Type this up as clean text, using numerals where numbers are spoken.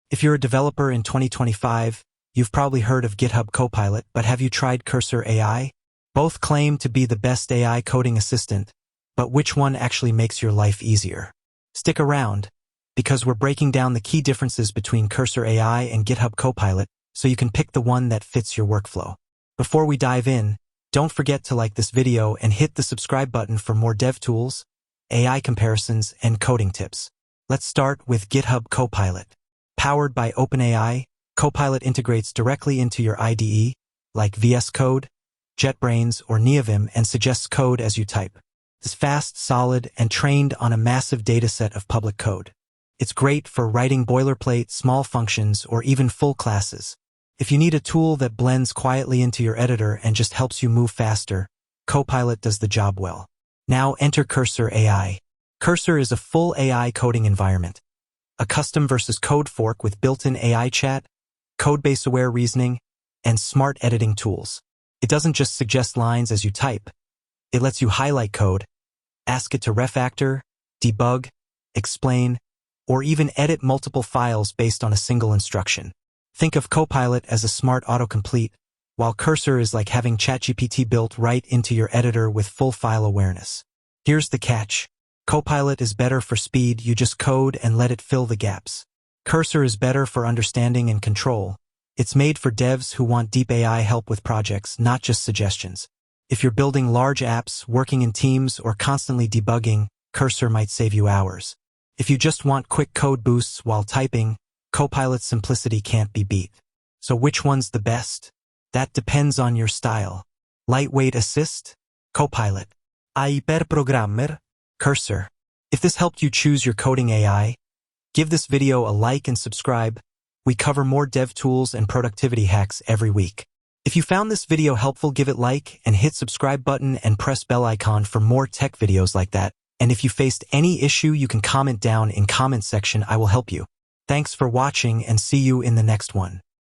If you're a developer in 2025, you've probably heard of GitHub Copilot, but have you tried Cursor AI? Both claim to be the best AI coding assistant, but which one actually makes your life easier? Stick around, because we're breaking down the key differences between Cursor AI and GitHub Copilot so you can pick the one that fits your workflow. Before we dive in, don't forget to like this video and hit the subscribe button for more dev tools, AI comparisons, and coding tips. Let's start with GitHub Copilot. Powered by OpenAI, Copilot integrates directly into your IDE, like VS Code, JetBrains, or Neovim, and suggests code as you type. It's fast, solid, and trained on a massive dataset of public code. It's great for writing boilerplate, small functions, or even full classes. If you need a tool that blends quietly into your editor and just helps you move faster, Copilot does the job well. Now enter Cursor AI. Cursor is a full AI coding environment. A custom versus code fork with built-in AI chat, codebase-aware reasoning, and smart editing tools. It doesn't just suggest lines as you type. It lets you highlight code, ask it to refactor, debug, explain, or even edit multiple files based on a single instruction. Think of Copilot as a smart autocomplete, while Cursor is like having ChatGPT built right into your editor with full file awareness. Here's the catch. Copilot is better for speed, you just code and let it fill the gaps. Cursor is better for understanding and control. It's made for devs who want deep AI help with projects, not just suggestions. If you're building large apps, working in teams, or constantly debugging, Cursor might save you hours. If you just want quick code boosts while typing, Copilot's simplicity can't be beat. So which one's the best? That depends on your style. Lightweight assist? Copilot. Hyperprogrammer? Cursor. If this helped you choose your coding AI, give this video a like and subscribe. We cover more dev tools and productivity hacks every week. If you found this video helpful, give it like and hit subscribe button and press bell icon for more tech videos like that. And if you faced any issue, you can comment down in comment section. I will help you. Thanks for watching and see you in the next one.